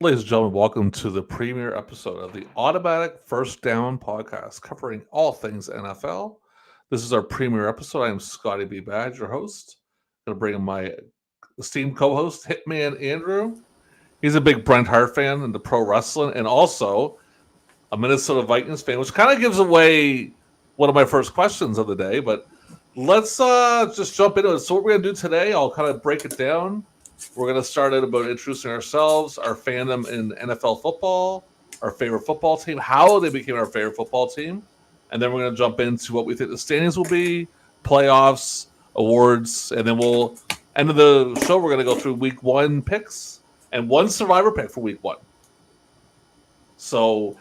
Ladies and gentlemen, welcome to the premiere episode of the Automatic First Down podcast, covering all things NFL. This is our premiere episode. I am Scotty B. Badge, your host. I'm going to bring in my esteemed co-host, Hitman Andrew. He's a big Brent Hart fan into pro wrestling and also a Minnesota Vikings fan, which kind of gives away one of my first questions of the day. But let's just jump into it. So what we're going to do today, I'll kind of break it down. We're going to start out about introducing ourselves, our fandom in NFL football, our favorite football team, how they became our favorite football team, and then we're going to jump into what we think the standings will be, playoffs, awards, and then we'll end of the show. We're going to go through week one picks and one survivor pick for week one. So,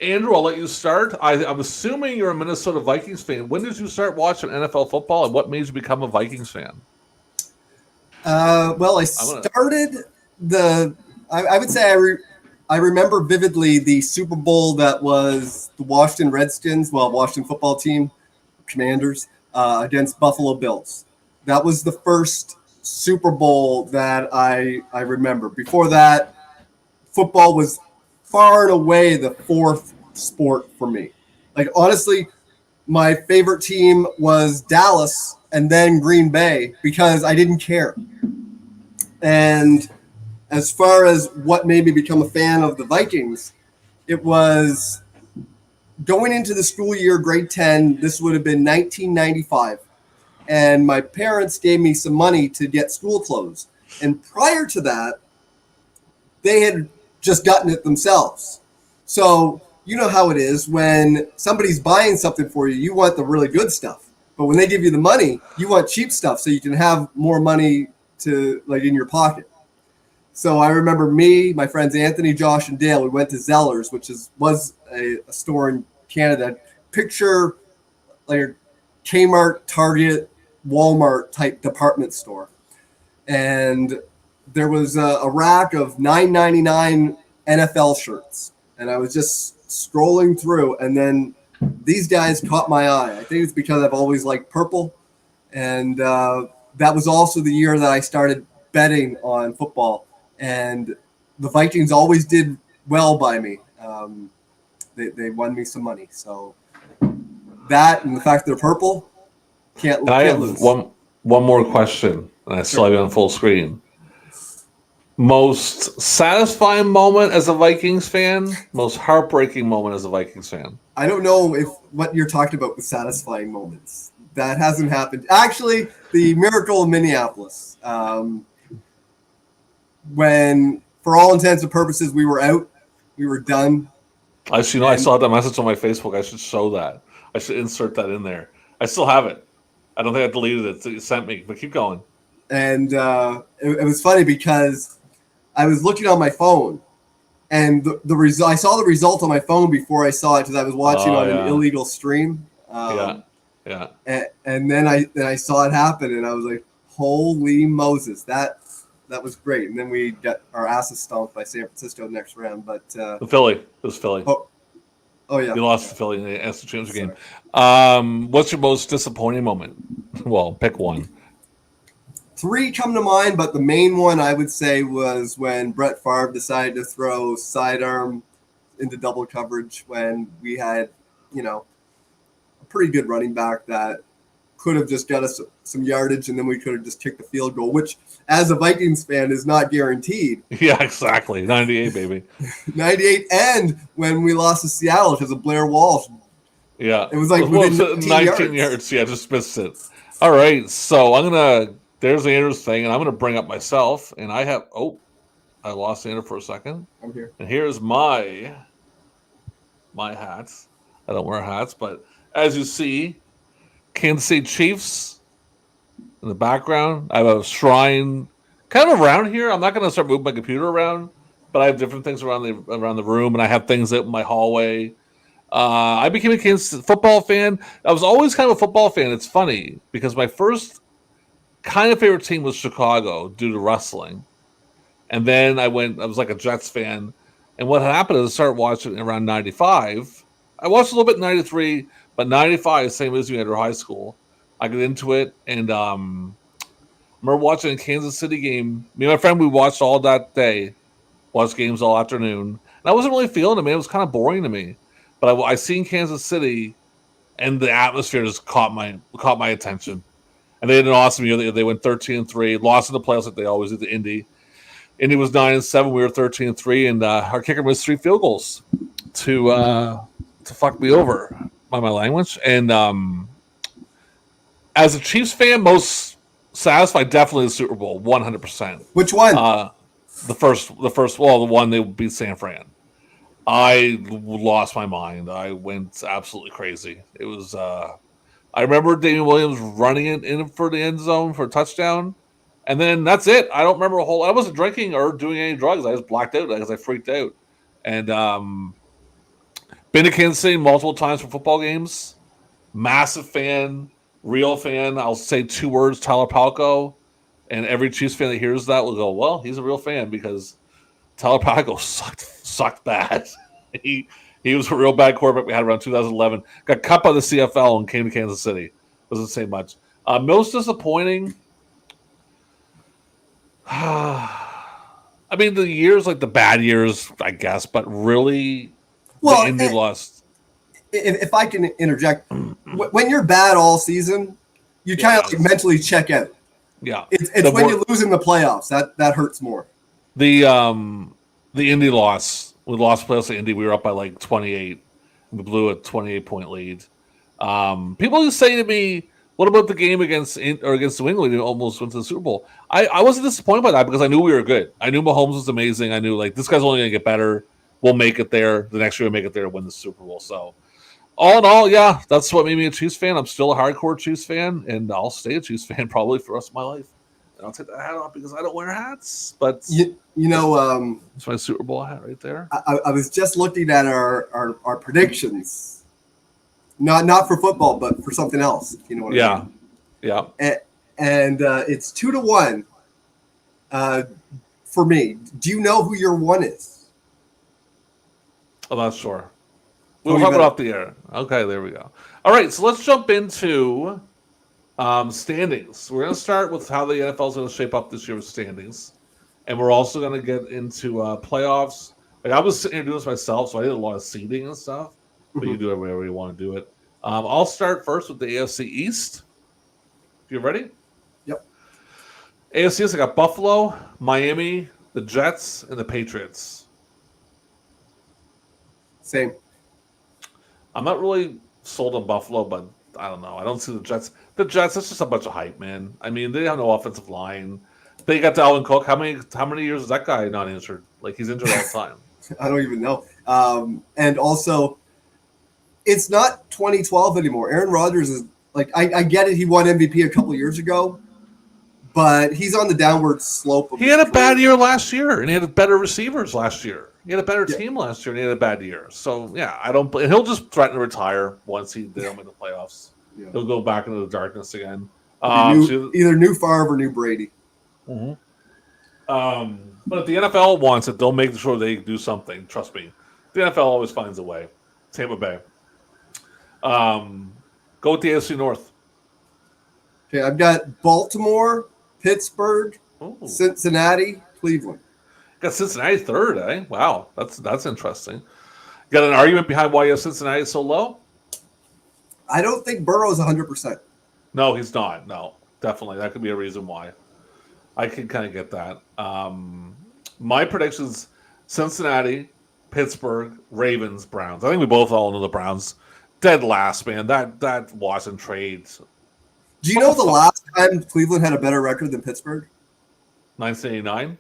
Andrew, I'll let you start. I'm assuming you're a Minnesota Vikings fan. When did you start watching NFL football, and what made you become a Vikings fan? I started I would say I remember vividly the Super Bowl that was the Washington Redskins, Washington football team, Commanders, against Buffalo Bills. That was the first Super Bowl that I remember. Before that, football was far and away the fourth sport for me. Like, honestly, my favorite team was Dallas and then Green Bay because I didn't care. And as far as what made me become a fan of the Vikings, it was going into the school year, grade 10. This would have been 1995. And my parents gave me some money to get school clothes. And prior to that, they had just gotten it themselves. So you know how it is when somebody's buying something for you, you want the really good stuff. But when they give you the money, you want cheap stuff so you can have more money to like in your pocket. So I remember me, my friends Anthony, Josh, and Dale, we went to Zellers, which was a store in Canada. Picture like a Kmart, Target, Walmart type department store. And there was a rack of $9.99 NFL shirts. And I was just scrolling through, and then these guys caught my eye. I think it's because I've always liked purple. And that was also the year that I started betting on football. And the Vikings always did well by me. They won me some money. So that and the fact they're purple, can't lose. One more question, and I still have it on full screen. Most satisfying moment as a Vikings fan, most heartbreaking moment as a Vikings fan. I don't know if what you're talking about with satisfying moments. That hasn't happened. Actually, the miracle in Minneapolis, when for all intents and purposes we were out, we were done. I saw that message on my Facebook. I should show that. I should insert that in there. I still have it. I don't think I deleted it. So you sent me, but keep going. And it was funny because I was looking on my phone, and the result. I saw the result on my phone before I saw it because I was watching an illegal stream. Yeah. And then I saw it happen, and I was like, "Holy Moses!" That was great. And then we got our asses stomped by San Francisco next round. But the Philly, it was Philly. Oh yeah, you lost to Philly in the instant championship game. What's your most disappointing moment? Well, pick one. Three come to mind, but the main one I would say was when Brett Favre decided to throw sidearm into double coverage when we had, a pretty good running back that could have just got us some yardage, and then we could have just kicked the field goal, which, as a Vikings fan, is not guaranteed. Yeah, exactly. 98, baby. 98, and when we lost to Seattle because of Blair Walsh. Yeah. It was like within 19 yards. Yeah, just missed it. All right, so there's Andrew's thing, and I'm going to bring up myself, and I lost Andrew for a second. I'm here. And here's my hats. I don't wear hats, but as you see, Kansas City Chiefs in the background. I have a shrine kind of around here. I'm not going to start moving my computer around, but I have different things around the room, and I have things out in my hallway. I became a Kansas City football fan. I was always kind of a football fan. It's funny because my first kind of favorite team was Chicago due to wrestling. And then I was like a Jets fan. And what happened is I started watching around 95. I watched a little bit in 93, but 95, same as you, Andrew, high school. I got into it, and I remember watching a Kansas City game. Me and my friend, we watched all that day. watched games all afternoon. And I wasn't really feeling it, man. It was kind of boring to me. But I seen Kansas City, and the atmosphere just caught my attention. And they had an awesome year. They went 13-3, lost in the playoffs like they always do to Indy. Indy was 9-7. We were 13-3, and our kicker missed 3 field goals to fuck me over by my language. And as a Chiefs fan, most satisfied, definitely the Super Bowl, 100%. Which one? The first, well, the one they beat San Fran. I lost my mind. I went absolutely crazy. It was. I remember Damian Williams running it in for the end zone for a touchdown, and then that's it. I don't remember a whole. I wasn't drinking or doing any drugs. I just blacked out because I freaked out. And been to Kansas City multiple times for football games. Massive fan, real fan. I'll say 2 words: Tyler Palco. And every Chiefs fan that hears that will go, "Well, he's a real fan," because Tyler Palco sucked bad. He was a real bad quarterback we had around 2011. Got cut by the CFL and came to Kansas City. Doesn't say much. Most disappointing. I mean, the years, like the bad years, I guess, but really, well, the Indy lost. If I can interject, when you're bad all season, you kind of like mentally check out. Yeah, it's when you lose in the playoffs that hurts more. The Indy loss. We lost playoffs to Indy. We were up by like 28. We blew a 28-point lead. People used to say to me, "What about the game against New England? You almost went to the Super Bowl." I wasn't disappointed by that because I knew we were good. I knew Mahomes was amazing. I knew like this guy's only going to get better. We'll make it there. The next year we'll make it there to win the Super Bowl. So all in all, yeah, that's what made me a Chiefs fan. I'm still a hardcore Chiefs fan, and I'll stay a Chiefs fan probably for the rest of my life. And I'll take that hat off because I don't wear hats. But you know, it's my Super Bowl hat right there. I was just looking at our predictions, not for football, but for something else. If you know what I mean? Yeah. And it's 2-1 for me. Do you know who your 1 is? I'm not sure. We'll talk it off the air. Okay, there we go. All right, so let's jump into standings. We're going to start with how the NFL is going to shape up this year with standings. And we're also going to get into playoffs. Like I was sitting here doing this myself, so I did a lot of seeding and stuff. But you do it wherever you want to do it. I'll start first with the AFC East. You ready? Yep. AFC East, I got Buffalo, Miami, the Jets, and the Patriots. Same. I'm not really sold on Buffalo, but I don't know. I don't see the Jets. The Jets, that's just a bunch of hype, man. I mean, they have no offensive line. They got Dalvin Cook. How many years is that guy not injured? Like he's injured all the time. I don't even know. And also, it's not 2012 anymore. Aaron Rodgers is like I get it. He won MVP a couple years ago, but he's on the downward slope. He had a bad year last year, and he had better receivers last year. He had a better team last year, and he had a bad year. So yeah, I don't. He'll just threaten to retire once they don't make the playoffs. Yeah. He'll go back into the darkness again. Either new Favre or new Brady. Mm-hmm. But if the NFL wants it, they'll make sure they do something. Trust me, the NFL always finds a way. Tampa Bay. Go with the AFC North. Okay, I've got Baltimore, Pittsburgh, Cincinnati, Cleveland. Got Cincinnati third, eh? Wow, that's interesting. Got an argument behind why you have Cincinnati so low? I don't think Burrow's 100%. No, he's not. No, definitely. That could be a reason why. I can kind of get that. My predictions: Cincinnati, Pittsburgh, Ravens, Browns. I think we both all know the Browns. Dead last, man. That Watson trade. Do you know the last time Cleveland had a better record than Pittsburgh? 1989?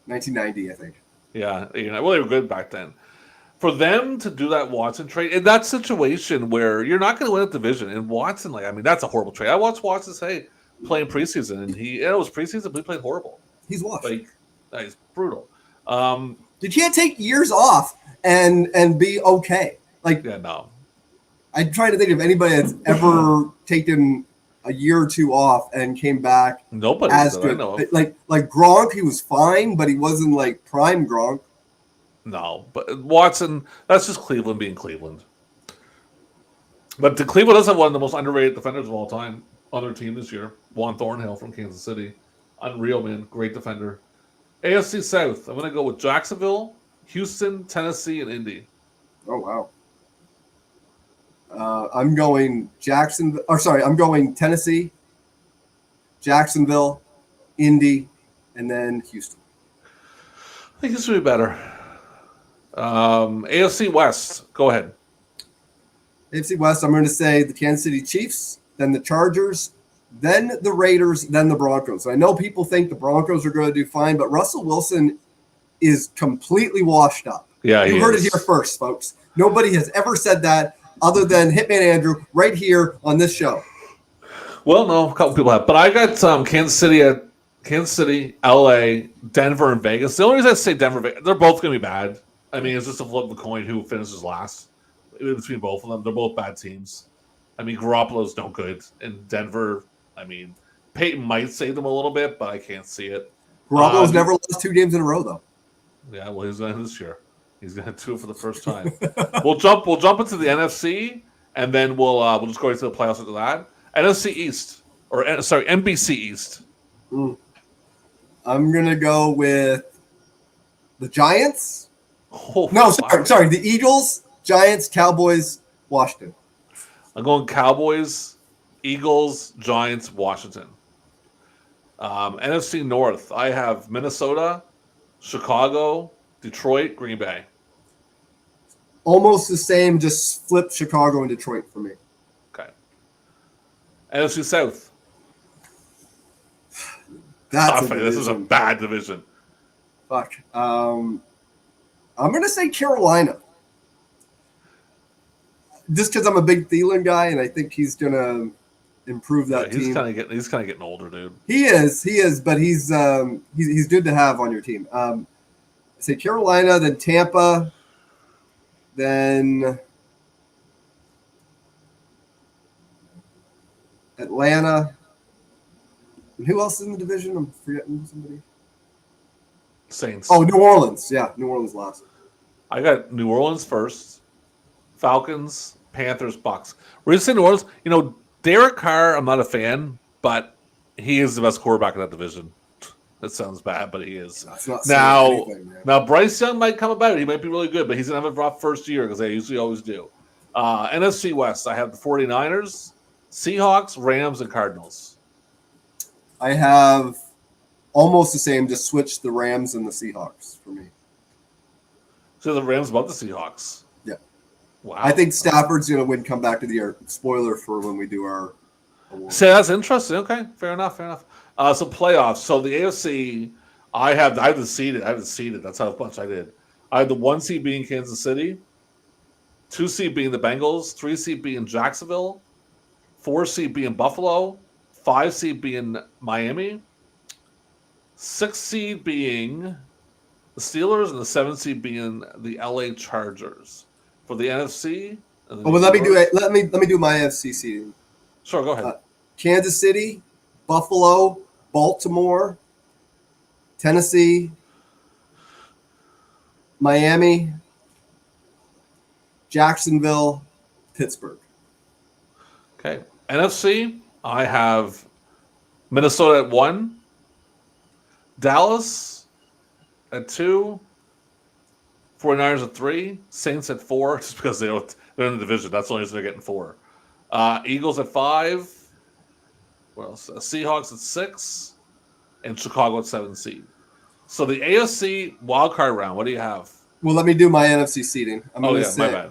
1990, I think. Yeah, well, they were good back then. For them to do that Watson trade, in that situation where you're not going to win a division, and Watson, that's a horrible trade. I watched Watson playing preseason, and it was preseason, but he played horrible. He's washed. He's brutal. You can't take years off and be okay. No. I'm trying to think of anybody that's ever taken a year or two off and came back. Nobody as good. I know of. Like Gronk, he was fine, but he wasn't like prime Gronk. No, but Watson, that's just Cleveland being Cleveland. But Cleveland does have one of the most underrated defenders of all time on their team this year. Juan Thornhill from Kansas City. Unreal, man. Great defender. AFC South. I'm going to go with Jacksonville, Houston, Tennessee, and Indy. Oh wow. I'm going I'm going Tennessee, Jacksonville, Indy, and then Houston. I think this would be better. AFC West. Go ahead. AFC West, I'm going to say the Kansas City Chiefs, then the Chargers, then the Raiders, then the Broncos. I know people think the Broncos are going to do fine, but Russell Wilson is completely washed up. Yeah, you heard it here first, folks. Nobody has ever said that other than Hitman Andrew right here on this show. Well, no, a couple people have, but I got Kansas City, LA, Denver, and Vegas. The only reason I say Denver, they're both going to be bad. I mean, it's just a flip of the coin who finishes last between both of them. They're both bad teams. I mean, Garoppolo's no good. In Denver, I mean, Peyton might save them a little bit, but I can't see it. Garoppolo's never lost 2 games in a row, though. Yeah, well, he's going to this year. He's going to do it for the first time. We'll jump into the NFC, and then we'll just go into the playoffs after that. NFC East, NBC East. I'm gonna go with the Giants. Oh, no, sorry, the Eagles, Giants, Cowboys, Washington. I'm going Cowboys, Eagles, Giants, Washington. NFC North, I have Minnesota, Chicago, Detroit, Green Bay. Almost the same, just flip Chicago and Detroit for me. Okay. NFC South. This is a bad division. Fuck. I'm going to say Carolina. Just because I'm a big Thielen guy, and I think he's going to improve that team. He's kind of getting older, dude. He is, but he's good to have on your team. Say Carolina, then Tampa, then Atlanta. And who else is in the division? I'm forgetting somebody. Saints. Oh, New Orleans. Yeah, New Orleans last. I got New Orleans first. Falcons, Panthers, Bucks. We're going to say New Orleans. You know, Derek Carr, I'm not a fan, but he is the best quarterback in that division. That sounds bad, but he is. Now Bryce Young might come about. He might be really good, but he's going to have a rough first year because they usually always do. NFC West, I have the 49ers, Seahawks, Rams, and Cardinals. I have almost the same, just switch the Rams and the Seahawks for me. So the Rams above the Seahawks? Yeah. Wow. I think Stafford's going to win, come back to the year. Spoiler for when we do our award. So that's interesting. Okay, fair enough. So playoffs. So the AFC, I have the seeded. That's how much I did. I had the 1 seed being Kansas City, 2 seed being the Bengals, 3 seed being Jacksonville, 4 seed being Buffalo, 5 seed being Miami, 6 seed being the Steelers, and the 7 seed being the LA Chargers. For the NFC. Let me do my NFC seeding. Sure, go ahead. Kansas City, Buffalo, Baltimore, Tennessee, Miami, Jacksonville, Pittsburgh. Okay. NFC, I have Minnesota at 1, Dallas at 2, 49ers at 3, Saints at 4, just because they're in the division. That's the only reason they're getting 4. Eagles at 5. What else? Seahawks at 6, and Chicago at 7 seed. So the AFC wildcard round, what do you have? Well, let me do my NFC seeding. My bad.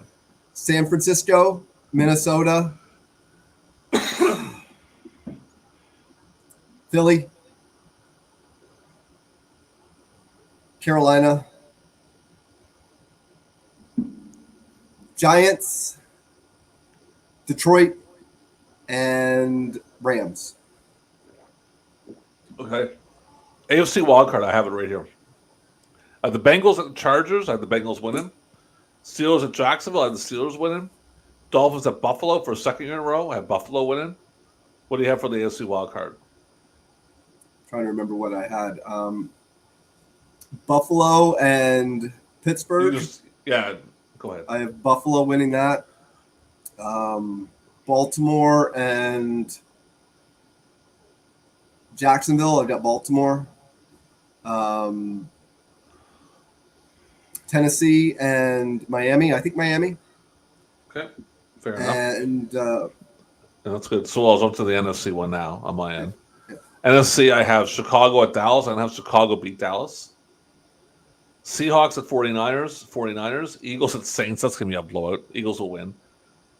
San Francisco, Minnesota, Philly, Carolina, Giants, Detroit, and Rams. Okay. AFC wildcard, I have it right here. I have the Bengals at the Chargers. I have the Bengals winning. Steelers at Jacksonville. I have the Steelers winning. Dolphins at Buffalo for a second year in a row. I have Buffalo winning. What do you have for the AFC wildcard? Trying to remember what I had. Buffalo and Pittsburgh. Go ahead. I have Buffalo winning that. Baltimore and Jacksonville. I've got Baltimore. Tennessee and Miami. I think Miami. Okay, fair enough. And Yeah, that's good. So I'll jump to the NFC one now on my end. yeah. NFC, I have Chicago at Dallas. I have Chicago beat Dallas. Seahawks at 49ers. Eagles at Saints. That's going to be a blowout. Eagles will win.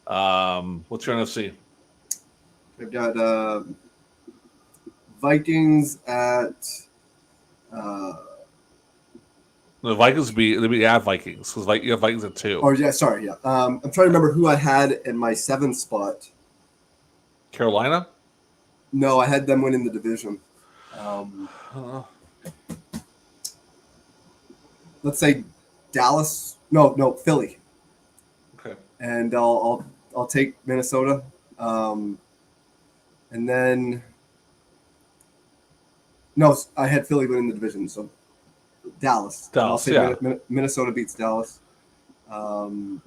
What's your NFC? I've got Vikings at. The Vikings they beat Vikings because you have Vikings at 2. Oh yeah, sorry, yeah. I'm trying to remember who I had in my 7th spot. Carolina? No, I had them winning the division. Let's say Dallas. No, Philly. Okay. And I'll take Minnesota. And then no, I had Philly winning the division, so Dallas. I'll say yeah. Minnesota beats Dallas. Then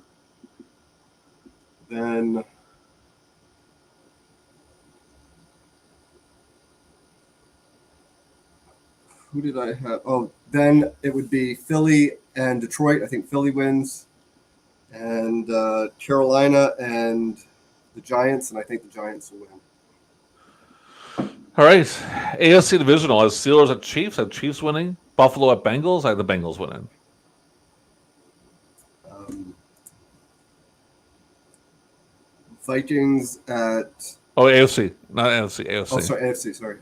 who did I have? Oh, then it would be Philly and Detroit. I think Philly wins. And Carolina and the Giants, and I think the Giants will win. All right. AFC Divisional. I have Steelers at Chiefs. I have Chiefs winning. Buffalo at Bengals. I have the Bengals winning. Vikings at. Oh, AFC. Not NFC. AFC. Oh, sorry, AFC. Sorry.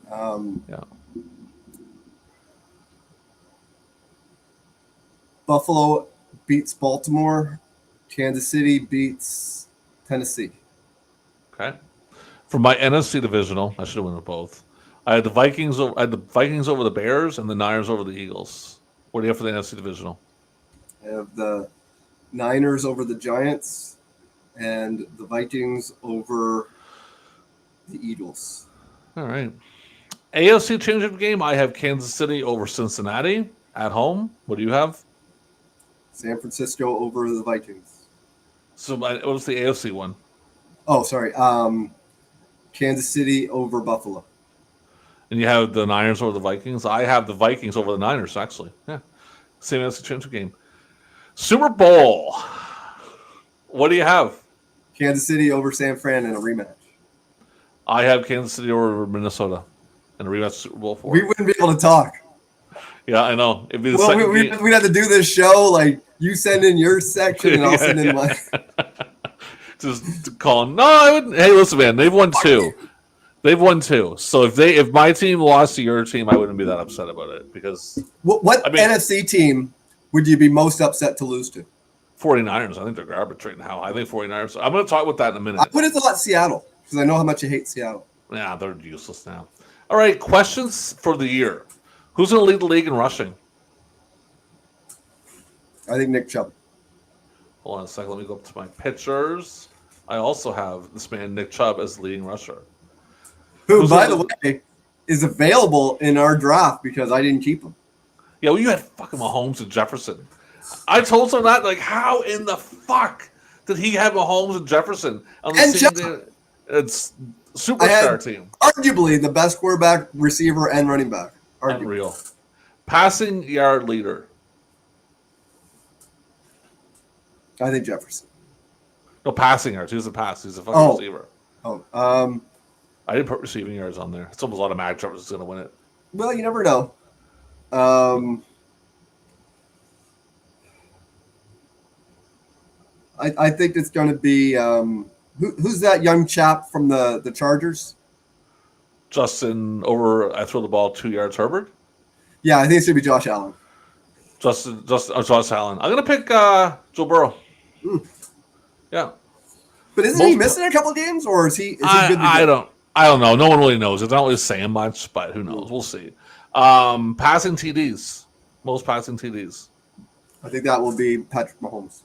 Yeah. Buffalo beats Baltimore. Kansas City beats Tennessee. Okay. For my NFC Divisional, I should have won both. I had the Vikings. I had the Vikings over the Bears and the Niners over the Eagles. What do you have for the NFC Divisional? I have the Niners over the Giants and the Vikings over the Eagles. All right. AFC Championship game, I have Kansas City over Cincinnati at home. What do you have? San Francisco over the Vikings. So what was the AFC one? Oh, sorry. Kansas City over Buffalo. And you have the Niners over the Vikings. I have the Vikings over the Niners, actually. Yeah. Same as the championship game. Super Bowl. What do you have? Kansas City over San Fran in a rematch. I have Kansas City over Minnesota in a rematch Super Bowl 4. We wouldn't be able to talk. Yeah, I know. It'd be the Well, second we'd have to do this show. Like, you send in your section and I'll send in mine. Just calling. No, I wouldn't. Hey, listen, man. They've won 2. They've won 2. So if my team lost to your team, I wouldn't be that upset about it because What NFC team would you be most upset to lose to? 49ers. I think they're garbage right now. I think 49ers. I'm going to talk about that in a minute. I would have thought Seattle because I know how much you hate Seattle. Yeah, they're useless now. All right, questions for the year. Who's going to lead the league in rushing? I think Nick Chubb. Hold on a second. Let me go up to my pictures. I also have this man, Nick Chubb, as leading rusher. Who, by the way, is available in our draft because I didn't keep him. Yeah, well, you had fucking Mahomes and Jefferson. I told someone that, like, how in the fuck did he have Mahomes and Jefferson on the same day? It's superstar team. Arguably the best quarterback, receiver, and running back. Unreal. Passing yard leader. I think Jefferson. No, passing yards. He's a pass. He's a fucking receiver. I didn't put receiving yards on there. It's almost automatic Jefferson's going to win it. Well, you never know. I think it's going to be who's that young chap from the Chargers? Justin I throw the ball 2 yards. Herbert. Yeah, I think it's going to be Josh Allen. Josh Allen. I'm going to pick Joe Burrow. Yeah. But isn't he missing a couple of games, or is he good to go? I don't know. No one really knows. It's not really saying much, but who knows? We'll see. Passing TDs. Most passing TDs. I think that will be Patrick Mahomes.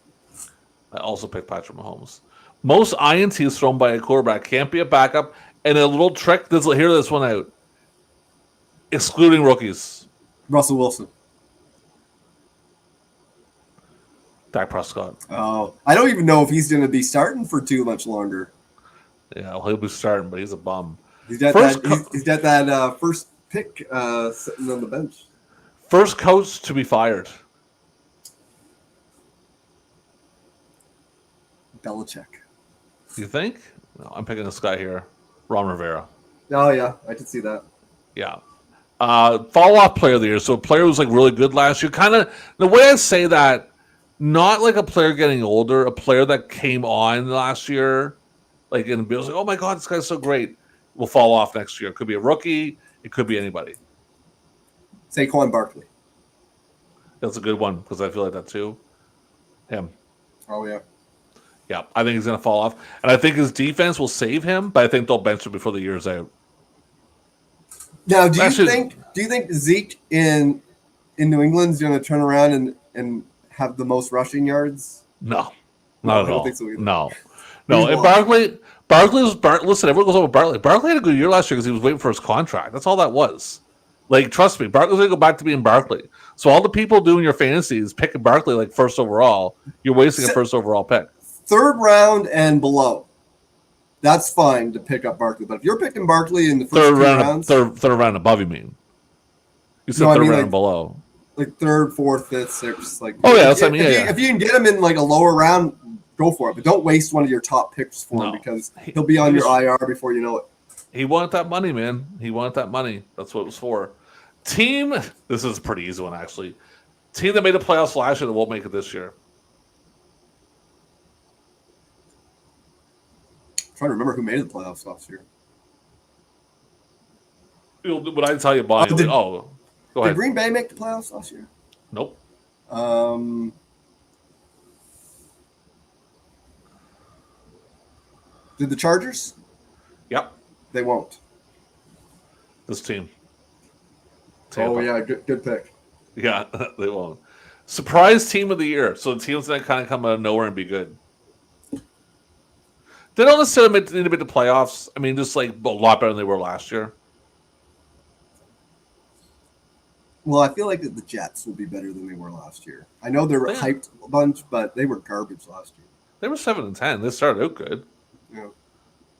I also picked Patrick Mahomes. Most INTs thrown by a quarterback can't be a backup. And a little trick, hear this one out. Excluding rookies. Russell Wilson. Dak Prescott. Oh, I don't even know if he's going to be starting for too much longer. Yeah, well, he'll be starting, but he's a bum. He's got that first pick sitting on the bench. First coach to be fired. Belichick. You think? No, I'm picking this guy here, Ron Rivera. Oh yeah, I can see that. Yeah. Fall off player of the year. So a player who was like really good last year. Kind of the way I say that, not like a player getting older, a player that came on last year, like and Bill's like, oh my god, this guy's so great, will fall off next year. It could be a rookie. It could be anybody. Saquon Barkley. That's a good one because I feel like that too. Him. Oh yeah. Yeah, I think he's going to fall off. And I think his defense will save him, but I think they'll bench him before the year's out. Now, do you think Zeke in New England is going to turn around and have the most rushing yards? No, not at all. Think so either. No. And listen, everyone goes over Barkley. Barkley had a good year last year because he was waiting for his contract. That's all that was. Like, trust me, Barkley's going to go back to being Barkley. So all the people doing your fantasies picking Barkley like first overall, you're wasting a first overall pick. Third round and below, that's fine to pick up Barkley. But if you're picking Barkley in the first third rounds, third round above, you mean? You said third round and below, like third, fourth, fifth, sixth. Like, oh yeah, that's what I mean. If you can get him in like a lower round, go for it. But don't waste one of your top picks for him because he'll be on your IR before you know it. He wanted that money, man. He wanted that money. That's what it was for. Team. This is a pretty easy one actually. Team that made the playoffs last year that won't make it this year. Trying to remember who made the playoffs last year. Would I tell you, Bonnie? Go ahead. Did Green Bay make the playoffs last year? Nope. Did the Chargers? Yep. They won't. This team. Tampa. Oh yeah, good pick. Yeah, they won't. Surprise team of the year. So the teams that kind of come out of nowhere and be good. They don't necessarily need to make the playoffs. I mean, just like a lot better than they were last year. Well, I feel like the Jets will be better than they were last year. I know they were hyped a bunch, but they were garbage last year. They were 7-10. They started out good. Yeah.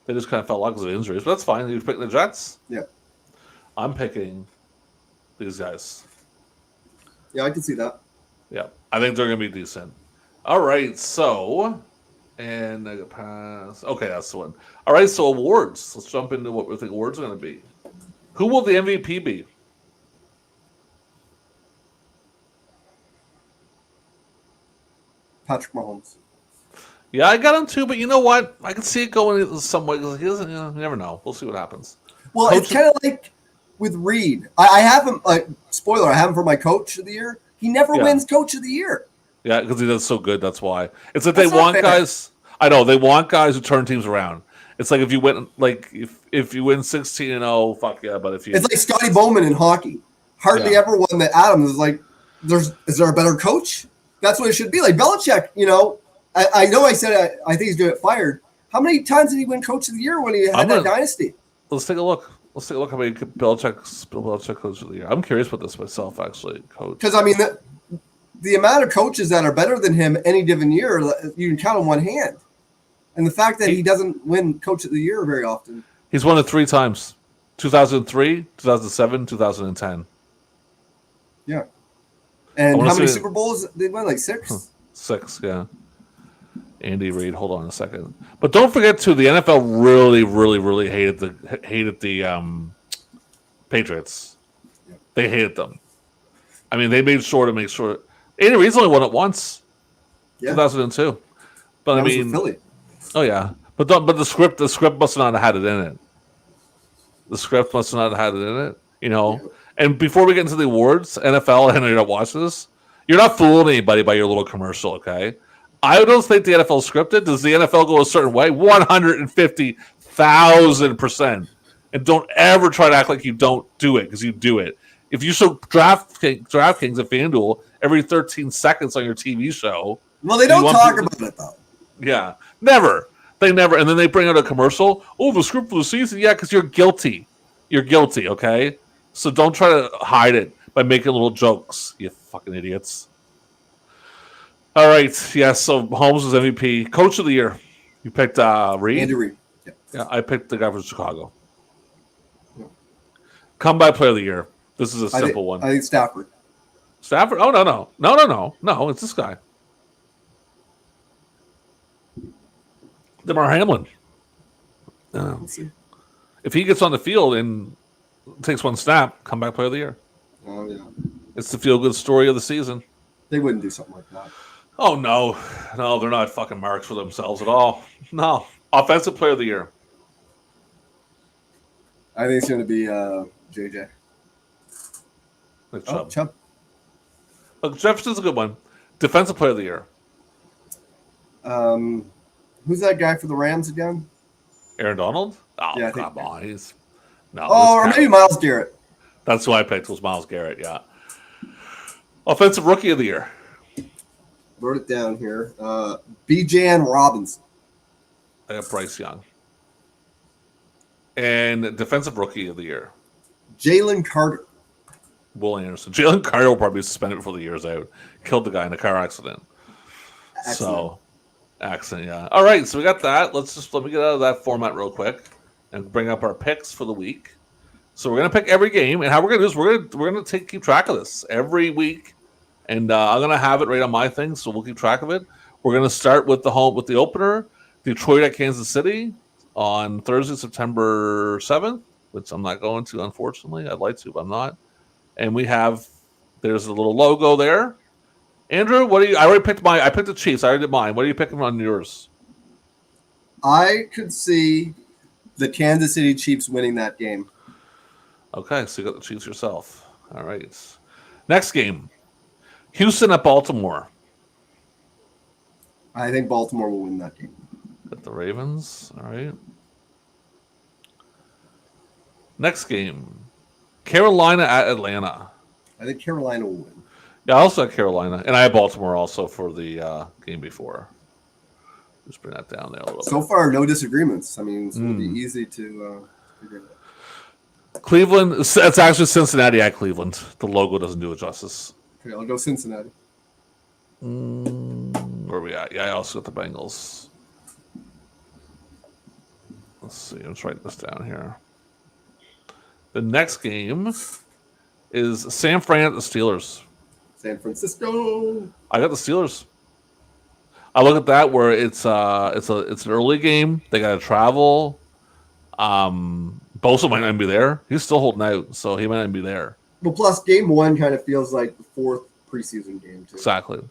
They just kind of fell off because of injuries, but that's fine. You're picking the Jets? Yeah. I'm picking these guys. Yeah, I can see that. Yeah. I think they're going to be decent. All right, so... And I got pass. Okay, that's the one. All right, so awards. Let's jump into what we think awards are going to be. Who will the MVP be? Patrick Mahomes. Yeah, I got him too, but you know what? I can see it going some way. He doesn't. You never know. We'll see what happens. Well, it's kind of like with Reed. I have him. Spoiler: I have him for my coach of the year. He never wins coach of the year. Yeah, because he does so good. That's why. It's like they want guys. I know they want guys who turn teams around. It's like if you win, like if you win 16-0, fuck yeah. But if you, it's like Scotty Bowman in hockey. Hardly ever won the Adams. Is like, is there a better coach? That's what it should be. Like Belichick, you know. I know I said I think he's going to get fired. How many times did he win coach of the year when he had that dynasty? Let's take a look. Let's take a look how many Belichick coach of the year. I'm curious about this myself, actually, coach. Because I mean, the amount of coaches that are better than him any given year, you can count on one hand. And the fact that he doesn't win coach of the year very often. He's won it 3 times. 2003, 2007, 2010. Yeah. And how many Super Bowls did they win? Like 6? 6, yeah. Andy Reid. Hold on a second. But don't forget too, the NFL really, really, really hated the Patriots. Yeah. They hated them. I mean, they made sure to make sure. Andy Reid's only won it once. Yeah. 2002. But that I mean, was Philly. Oh yeah, but the script must not have had it in it. The script must not have had it in it, you know. Yeah. And before we get into the awards, NFL, and you're not watching this, you're not fooling anybody by your little commercial, okay? I don't think the NFL is scripted. Does the NFL go a certain way? 150,000%. And don't ever try to act like you don't do it, because you do it. If you show DraftKings at FanDuel every 13 seconds on your TV show, well, they don't talk about it though. Yeah, never. They never. And then they bring out a commercial. Oh, the script for the season. Yeah, because you're guilty. You're guilty, okay? So don't try to hide it by making little jokes, you fucking idiots. All right. Yeah, so Holmes was MVP. Coach of the year. You picked Reid? Andy Reid. Yeah, I picked the guy from Chicago. Yeah. Comeback player of the year. This is a simple one. I think Stafford. Stafford? Oh no! It's this guy, Damar Hamlin. Let's see. If he gets on the field and takes one snap, comeback player of the year. Oh yeah, It's the feel good story of the season. they wouldn't do something like that. Oh no, they're not fucking marks for themselves at all. No, offensive player of the year. I think it's going to be JJ. Nick Oh, Chubb. Chubb. Look, Jefferson's a good one. Defensive player of the year. Who's that guy for the Rams again? Aaron Donald. Oh Yeah, I come think- on, he's no. Oh, or maybe Myles Garrett. That's who I picked was Myles Garrett. Yeah. Offensive rookie of the year. Wrote it down here. Bijan Robinson. I got Bryce Young. And defensive rookie of the year. Jalen Carter. Will Anderson. Jalen Carter will probably be suspended before the year's out. Killed the guy in a car accident. Accident, yeah. All right, so we got that. Let me get out of that format real quick and bring up our picks for the week. So we're gonna pick every game, and how we're gonna do is we're gonna keep track of this every week, and I'm gonna have it right on my thing, so we'll keep track of it. We're gonna start with the opener, Detroit at Kansas City on Thursday, September 7th, which I'm not going to, unfortunately. I'd like to, but I'm not. And there's a little logo there. Andrew, what do you? I picked the Chiefs. I already did mine. What are you picking on yours? I could see the Kansas City Chiefs winning that game. Okay, so you got the Chiefs yourself. All right. Next game, Houston at Baltimore. I think Baltimore will win that game. Got the Ravens. All right. Next game, Carolina at Atlanta. I think Carolina will win. Yeah, I also had Carolina, and I had Baltimore also for the game before. Just bring that down there a little bit. So far, no disagreements. I mean, it's going to be easy to figure it out. Cleveland. It's actually Cincinnati at Cleveland. The logo doesn't do it justice. Okay, I'll go Cincinnati. Where are we at? Yeah, I also got the Bengals. Let's see. Let's write this down here. The next game is San Fran at the Steelers. San Francisco. I got the Steelers. I look at that where it's an early game. They got to travel. Bosa might not be there. He's still holding out, so he might not be there. Well, plus game one kind of feels like the fourth preseason game too. Exactly.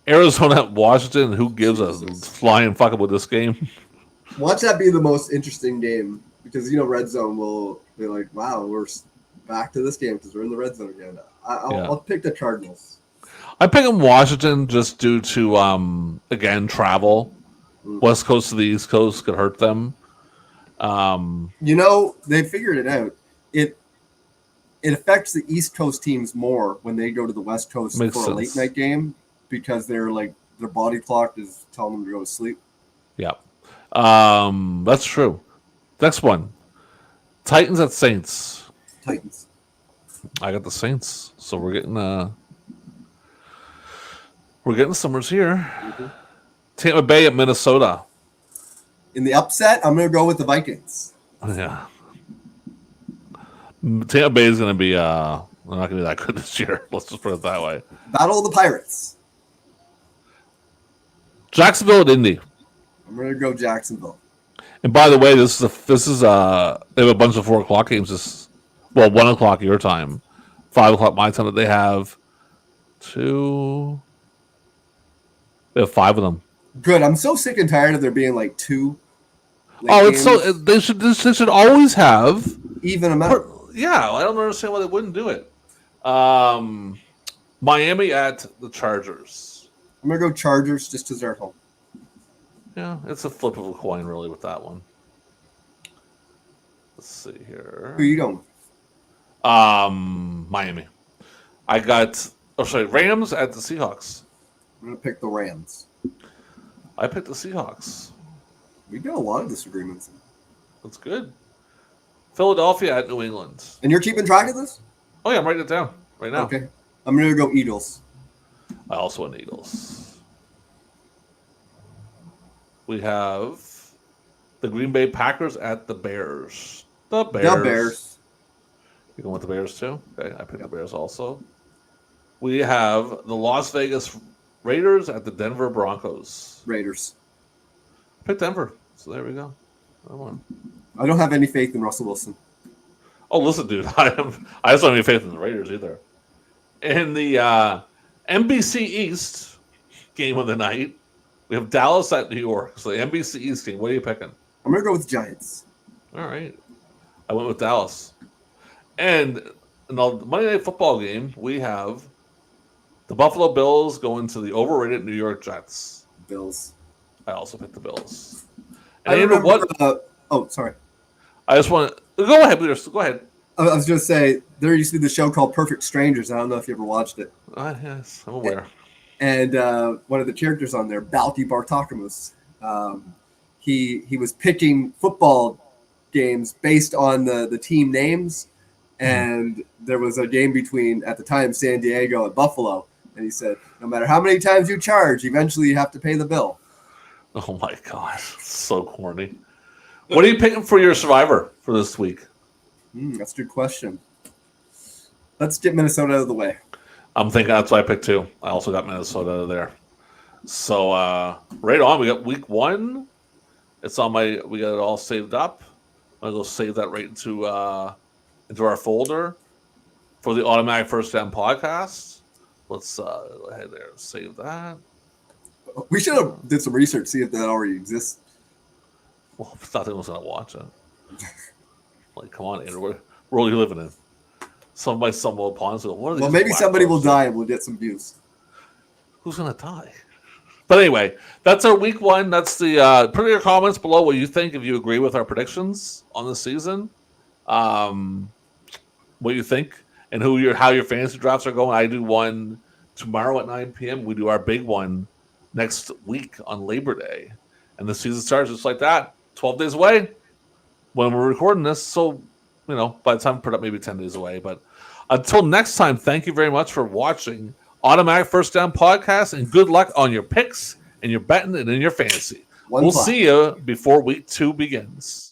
Arizona at Washington. Who gives a flying fuck about this game? Watch that be the most interesting game because red zone will be like, wow, we're back to this game because we're in the red zone again. I'll pick the Cardinals. I pick them Washington just due to again travel. West Coast to the East Coast could hurt them. They figured it out. It affects the East Coast teams more when they go to the West Coast Makes for sense. a late night game because they're like their body clock is telling them to go to sleep. Yeah, that's true. Next one, Titans at Saints. Titans. I got the Saints, so we're getting summers here. Mm-hmm. Tampa Bay at Minnesota. In the upset, I'm going to go with the Vikings. Yeah, Tampa Bay is going to be they're not going to be that good this year. Let's just put it that way. Battle of the Pirates. Jacksonville at Indy. I'm going to go Jacksonville. And by the way, this is they have a bunch of 4 o'clock games. 1 o'clock your time, 5 o'clock my time. That they have 2. They have 5 of them. Good. I'm so sick and tired of there being like 2. It's so they should always have even amount. Yeah, I don't understand why they wouldn't do it. Miami at the Chargers. I'm gonna go Chargers just because they're at home. Yeah, it's a flip of a coin, really, with that one. Let's see here. Who you going? Miami. I got. Rams at the Seahawks. I'm gonna pick the Rams. I picked the Seahawks. We got a lot of disagreements. That's good. Philadelphia at New England. And you're keeping track of this? Oh yeah, I'm writing it down right now. Okay. I'm gonna go Eagles. I also went Eagles. We have the Green Bay Packers at the Bears. The Bears. The Bears. You going with the Bears too? Okay, I picked the Bears also. We have the Las Vegas Raiders at the Denver Broncos. Raiders. Pick Denver. So there we go. I don't have any faith in Russell Wilson. Oh, listen, dude. I just don't have any faith in the Raiders either. In the NBC East game of the night, we have Dallas at New York. So the NBC East game. What are you picking? I'm going to go with Giants. All right. I went with Dallas. And in the Monday Night Football game, we have the Buffalo Bills going to the overrated New York Jets. Bills. I also picked the Bills. And I remember what? Sorry. I just want to go ahead, Peter. Go ahead. I was going to say there used to be the show called Perfect Strangers. I don't know if you ever watched it. Yes, I'm aware. And one of the characters on there, Balti Bartakamus, he was picking football games based on the team names. And there was a game between, at the time, San Diego and Buffalo. And he said, no matter how many times you charge, eventually you have to pay the bill. Oh, my God. So corny. What are you picking for your survivor for this week? That's a good question. Let's get Minnesota out of the way. I'm thinking that's what I picked too. I also got Minnesota there. So right on, we got week 1. It's on we got it all saved up. I'm gonna go save that right into our folder for the automatic first down podcast. Let's go ahead there, save that. We should have did some research, see if that already exists. Well, I thought anyone was gonna watch it. Like, come on, Andrew, what world are you living in? Somebody stumble upon us. Well, maybe somebody will die and we'll get some views. Who's gonna die? But anyway, that's our week 1. That's the put your comments below what you think, if you agree with our predictions on the season. What you think and how your fantasy drafts are going. I do one tomorrow at 9 p.m. We do our big one next week on Labor Day. And the season starts just like that, 12 days away when we're recording this. So, by the time we put up, maybe 10 days away. But until next time, thank you very much for watching Automatic First Down Podcast, and good luck on your picks and your betting and in your fantasy. We'll see you before week 2 begins.